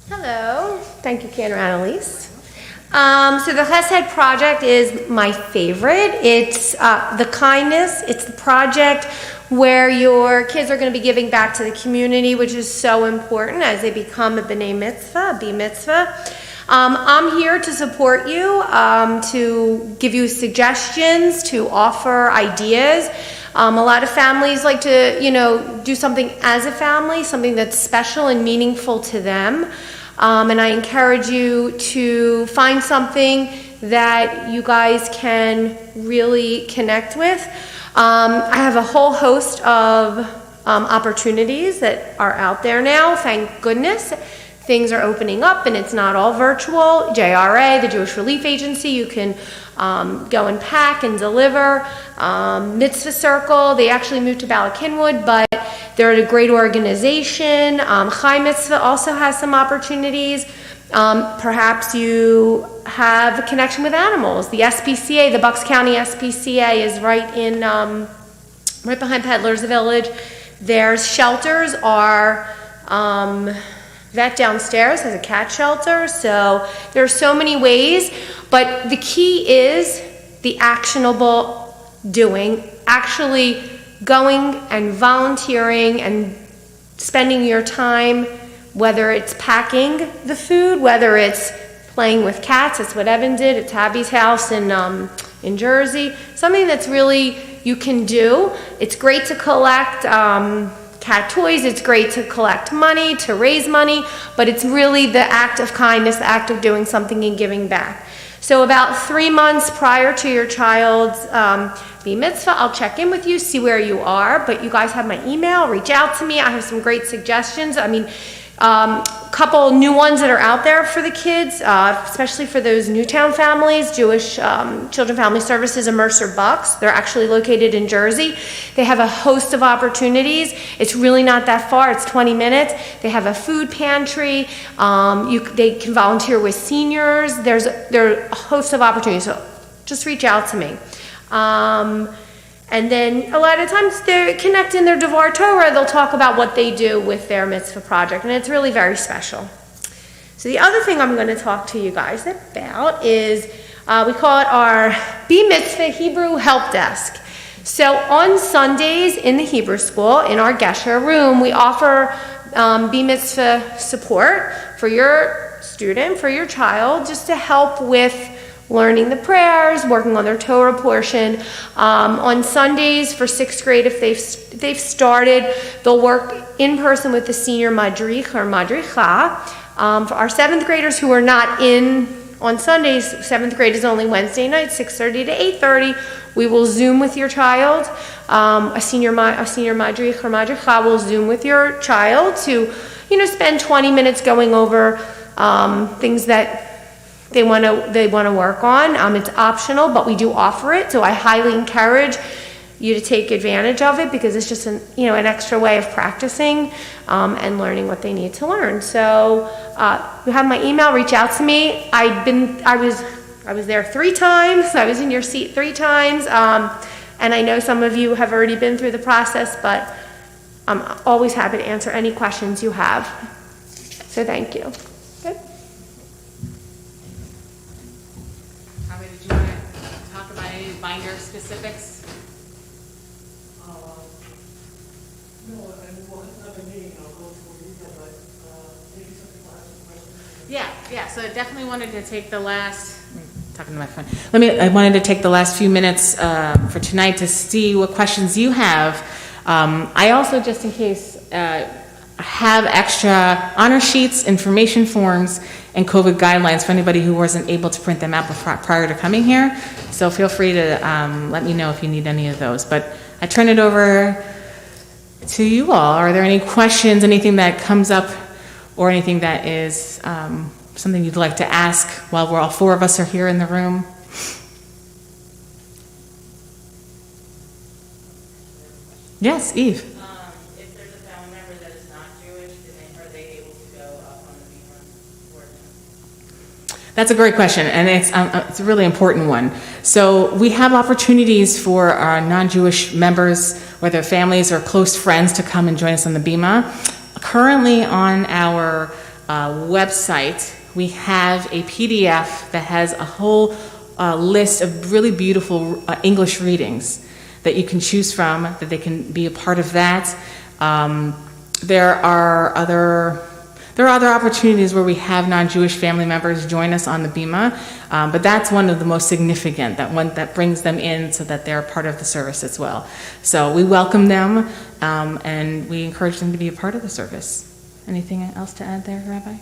Hello. Thank you, Cantor Annalise. So the Chesed Project is my favorite. It's the kindness. It's the project where your kids are going to be giving back to the community, which is so important as they become a BMitzvah, a BMitzvah. I'm here to support you, to give you suggestions, to offer ideas. A lot of families like to, do something as a family, something that's special and meaningful to them. And I encourage you to find something that you guys can really connect with. I have a whole host of opportunities that are out there now. Thank goodness. Things are opening up and it's not all virtual. JRA, the Jewish Relief Agency, you can go and pack and deliver. Mitzvah Circle, they actually moved to Bala Cynwyd, but they're a great organization. Chai Mitzvah also has some opportunities. Perhaps you have a connection with animals. The SPCA, the Bucks County SPCA is right behind Peddler's Village. Their shelters are, vet downstairs has a cat shelter, so there are so many ways, but the key is the actionable doing, actually going and volunteering and spending your time, whether it's packing the food, whether it's playing with cats. It's what Evan did at Tabby's house in Jersey. Something that's really you can do. It's great to collect cat toys. It's great to collect money, to raise money, but it's really the act of kindness, the act of doing something and giving back. So about 3 months prior to your child's BMitzvah, I'll check in with you, see where you are, but you guys have my email, reach out to me. I have some great suggestions. I mean, couple new ones that are out there for the kids, especially for those Newtown families, Jewish Children Family Services and Mercer Bucks. They're actually located in Jersey. They have a host of opportunities. It's really not that far. It's 20 minutes. They have a food pantry. They can volunteer with seniors. There are a host of opportunities. So just reach out to me. And then a lot of times they connect in their Devar Torah, they'll talk about what they do with their mitzvah project, and it's really very special. So the other thing I'm going to talk to you guys about is, we call it our BMitzvah Hebrew Help Desk. So on Sundays in the Hebrew school, in our Gesher room, we offer BMitzvah support for your student, for your child, just to help with learning the prayers, working on their Torah portion. On Sundays for 6th grade, if they've started, they'll work in person with the senior madrich or madricha. For our 7th graders who are not in on Sundays, 7th grade is only Wednesday night, 6:30 to 8:30. We will Zoom with your child. A senior madrich or madricha will Zoom with your child to, spend 20 minutes going over things that they want to work on. It's optional, but we do offer it, so I highly encourage you to take advantage of it because it's just an extra way of practicing and learning what they need to learn. So you have my email. Reach out to me. I was there 3 times. I was in your seat 3 times, and I know some of you have already been through the process, but I'm always happy to answer any questions you have. So thank you. Good. Did you want to talk about any binder specifics? No, and we'll have a meeting, I'll go through detail, but maybe some people have some questions. Yeah, so I definitely wanted to take the last, talking to my phone. I wanted to take the last few minutes for tonight to see what questions you have. I also, just in case, have extra honor sheets, information forms, and COVID guidelines for anybody who wasn't able to print them out prior to coming here. So feel free to let me know if you need any of those. But I turn it over to you all. Are there any questions, anything that comes up, or anything that is something you'd like to ask while all 4 of us are here in the room? Yes, Eve. If there's a family member that is not Jewish, are they able to go up on the BMitzvah board? That's a great question, and it's a really important one. So we have opportunities for our non-Jewish members, whether families or close friends, to come and join us on the Bima. Currently on our website, we have a PDF that has a whole list of really beautiful English readings that you can choose from, that they can be a part of that. There are other opportunities where we have non-Jewish family members join us on the Bima, but that's one of the most significant, that brings them in so that they're part of the service as well. So we welcome them, and we encourage them to be a part of the service. Anything else to add there, Rabbi?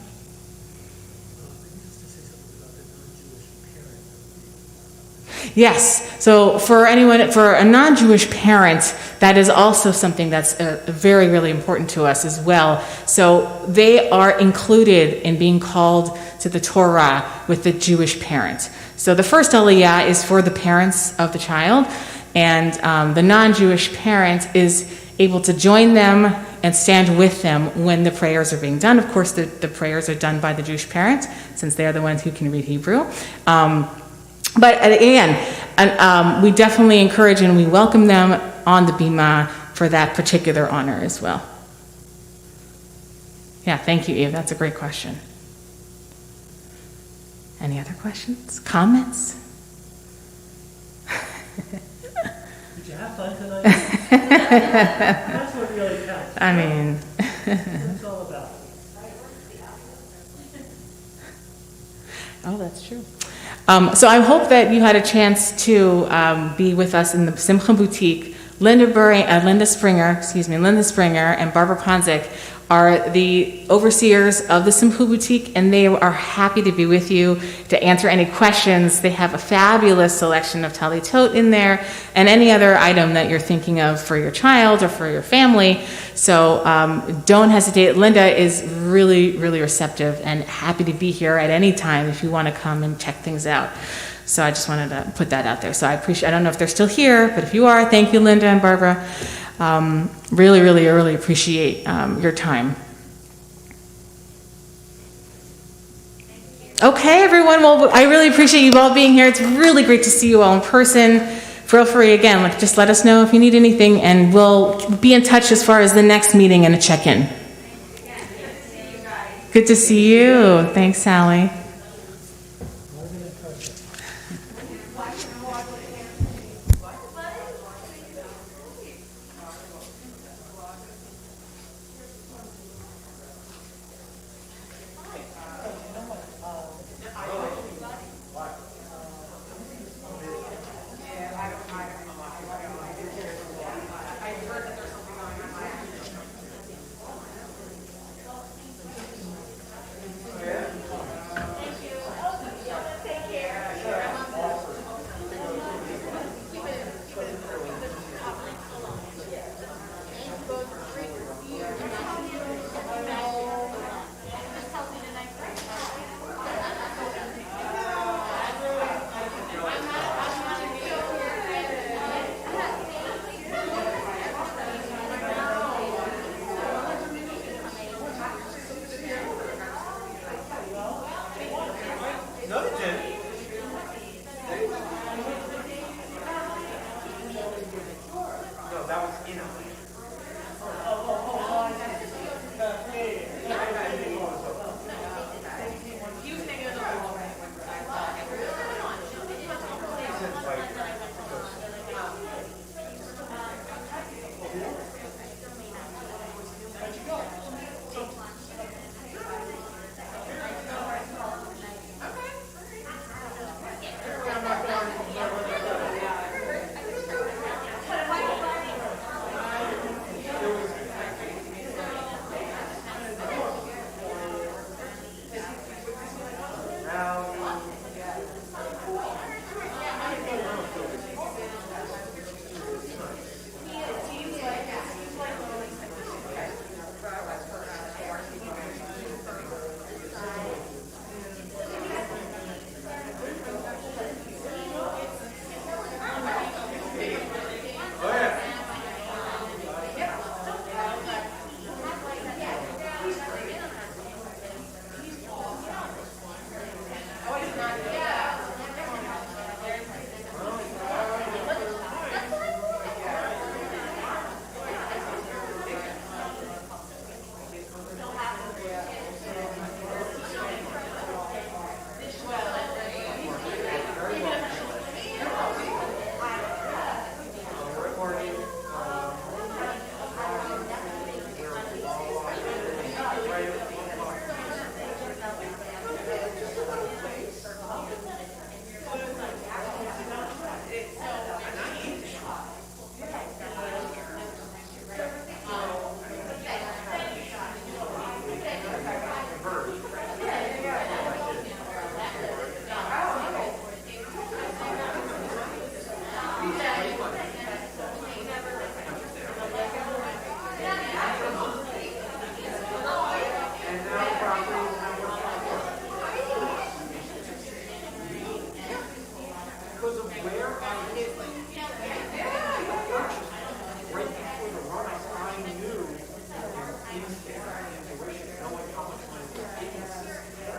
Yes. So for a non-Jewish parent, that is also something that's very, really important to us as well. So they are included in being called to the Torah with the Jewish parent. So the first aliyah is for the parents of the child, and the non-Jewish parent is able to join them and stand with them when the prayers are being done. Of course, the prayers are done by the Jewish parent, since they are the ones who can read Hebrew. But again, we definitely encourage and we welcome them on the Bima for that particular honor as well. Yeah, thank you, Eve. That's a great question. Any other questions? Comments? Did you have fun tonight? That's what really counts. I mean, That's all about. oh, that's true. So I hope that you had a chance to be with us in the Simcha Boutique. Linda Springer and Barbara Ponzik are the overseers of the Simcha Boutique, and they are happy to be with you to answer any questions. They have a fabulous selection of talitot in there and any other item that you're thinking of for your child or for your family. So don't hesitate. Linda is really, really receptive and happy to be here at any time if you want to come and check things out. So I just wanted to put that out there. So I don't know if they're still here, but if you are, thank you, Linda and Barbara. Really, really, really appreciate your time. Okay, everyone. Well, I really appreciate you all being here. It's really great to see you all in person. Feel free, again, just let us know if you need anything, and we'll be in touch as far as the next meeting and a check-in. Good to see you. Thanks, Sally. Because of where I hit, right before the run-up, I knew intuition, knowing how much money was in the system,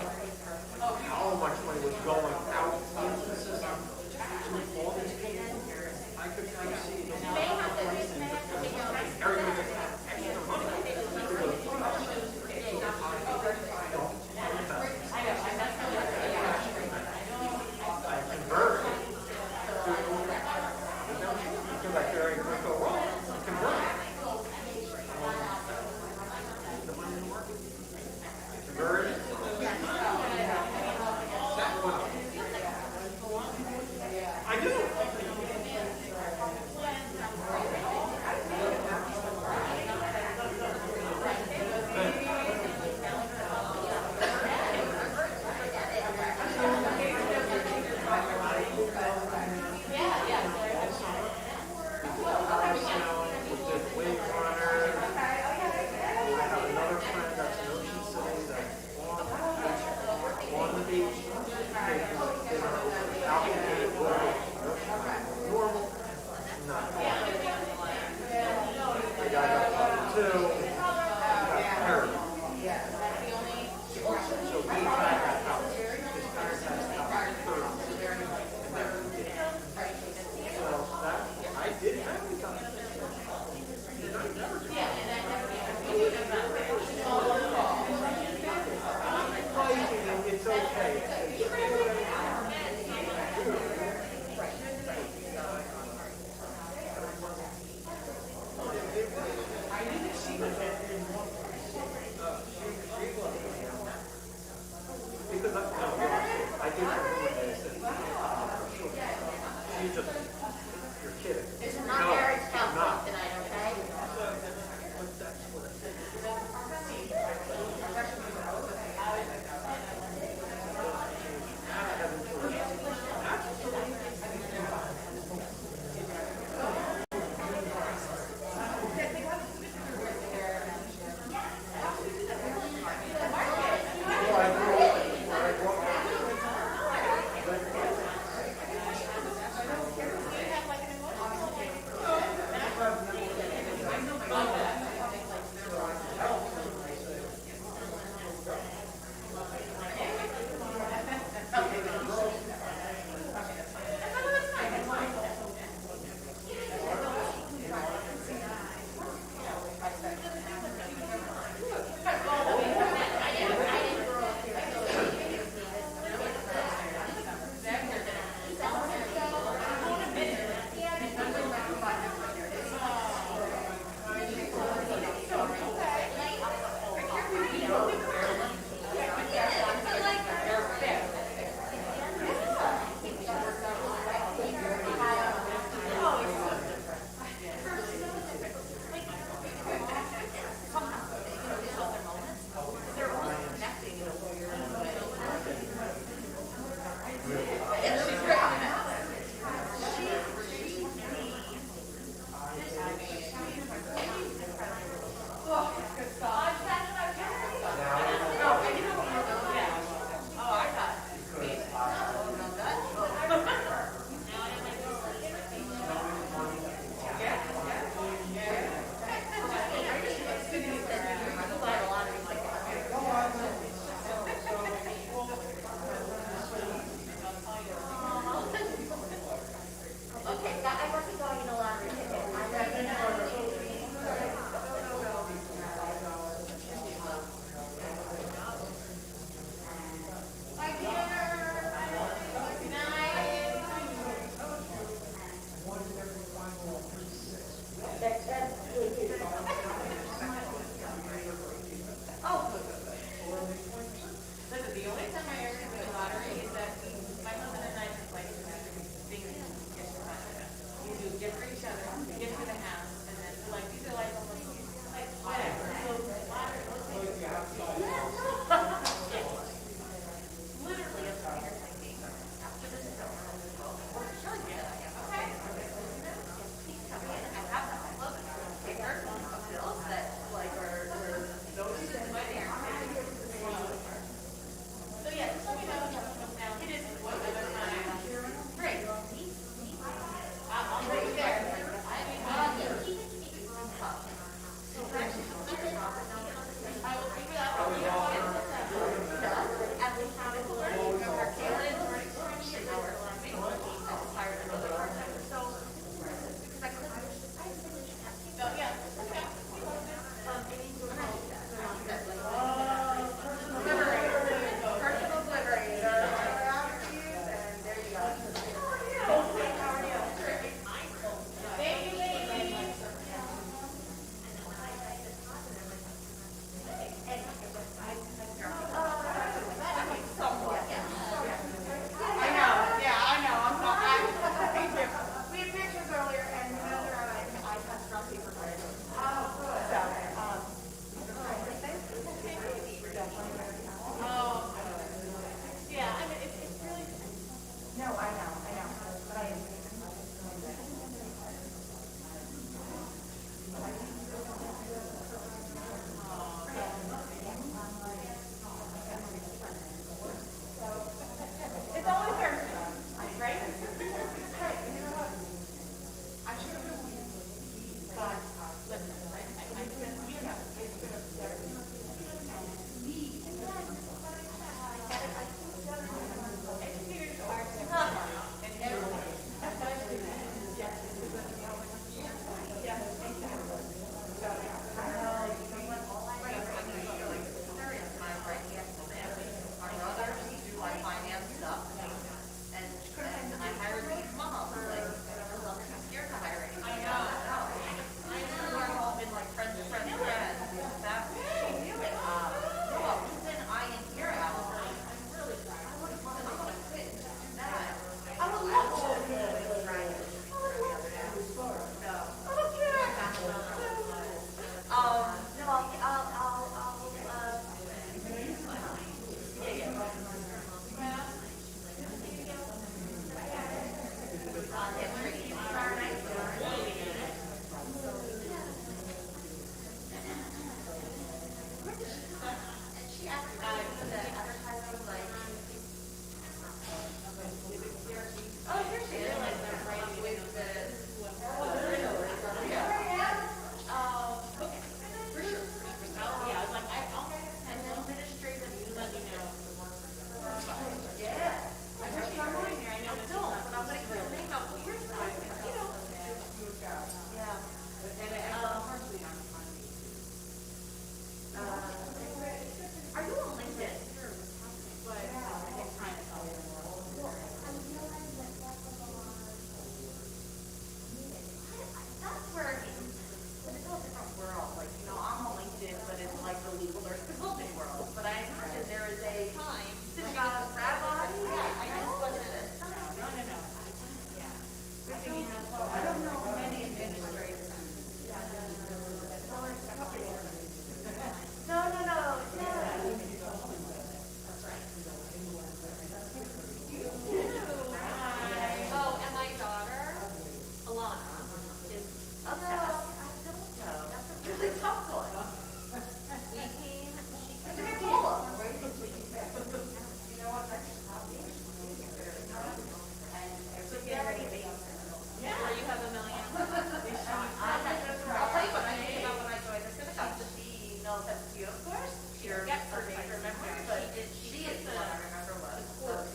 how much money was going out into the system, to all these people. I could kind of see the marketplace and everybody gets extra money. I converted. Because I carry crypto wrong, I converted. The money in the market. Converted. That went up. I do. I don't know many administrators. No. Oh, and my daughter, Alana, is obsessed. That's a really tough one. We came, she came to Cola. It's a very basic. Where you have a million. I'll tell you what I think about when I joined the synagogue. She knows that to you, of course. She forgets her name, remember, but she is the one I remember was. But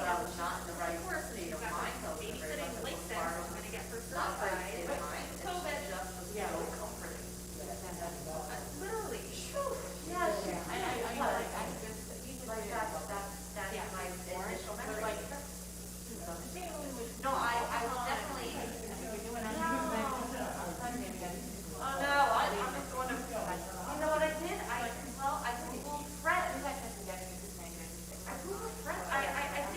I was not in the right state of mind. Babysitting late then, I'm gonna get her certified. COVID. Yeah. So comforting. Literally. Yes. That's my initial memory. No, I was definitely. Oh no, I'm just going to. You know what I did? I Googled friends. I Googled friends. I kind of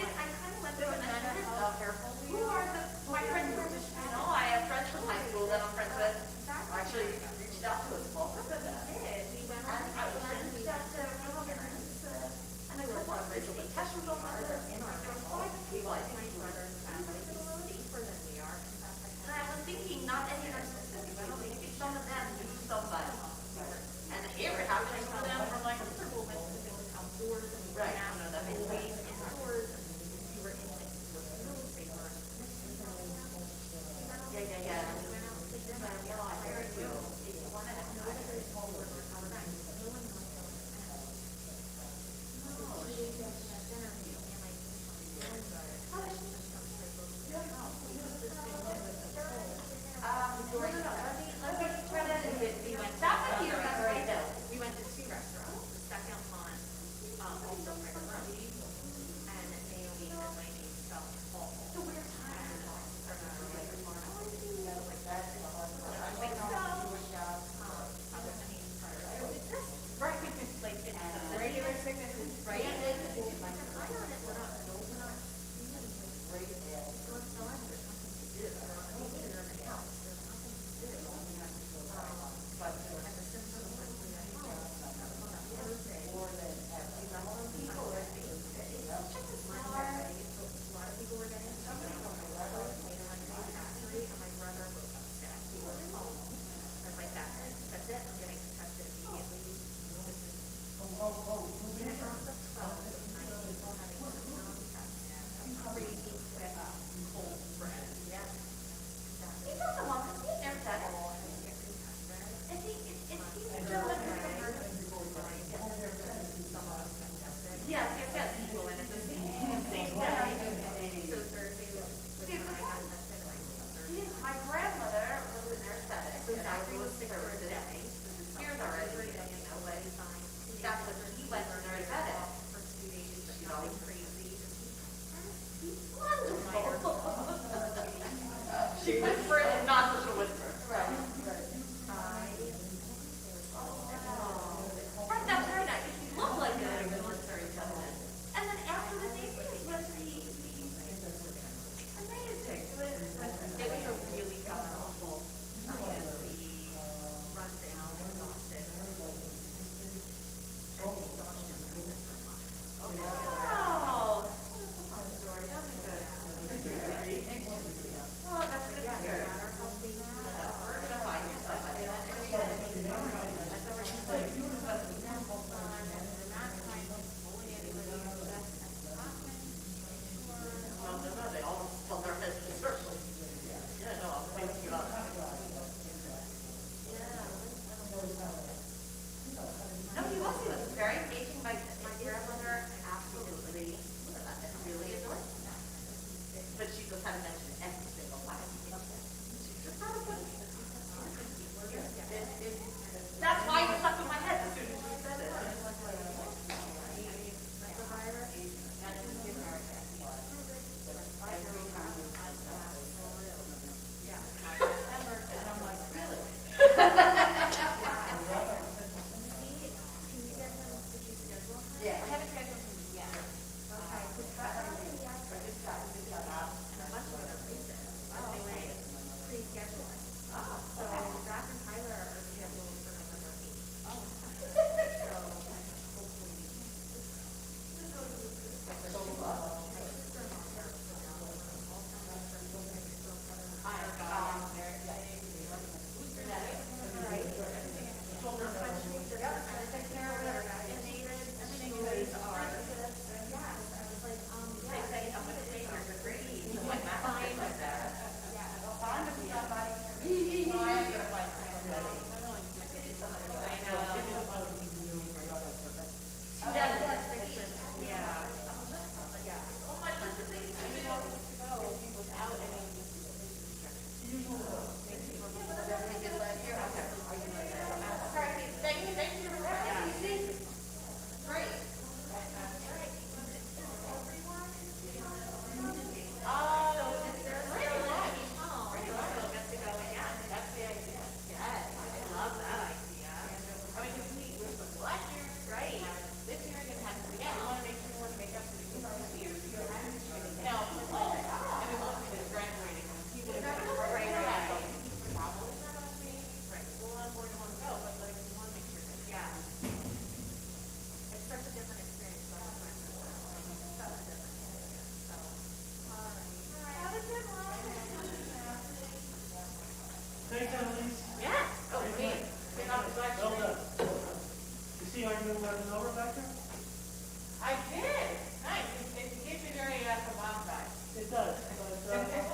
went through and I said, who are my friends from Michigan? You know, I have friends from high school that I'm friends with. Actually, reached out to us both. We went on. I reached out to and I was like, Rachel, but Tess was on my list. And there were 5 people. I think my brother's family is safer than we are. And I was thinking, not any of our specific, but maybe some of them knew somebody. And here it happened for them from like Super Bowl because it was outdoors and we were always indoors and we were in like really safer. Yeah. And we went out to dinner and I heard you. It's one of them. No one knows. We went to 2 restaurants. The second one, also Marley, and Naomi and my name felt awful. So we're tired. Right, like it's regular sickness, right? She whispered and not such a whisper. Right. Right, that's very nice. She looked like a military gentleman. And then after the date, was amazing. It was a really powerful rundown, exhausted. Oh, that's good. Oh, that's good. Chapter? I did, nice, it gives you very, from outside. It does, but,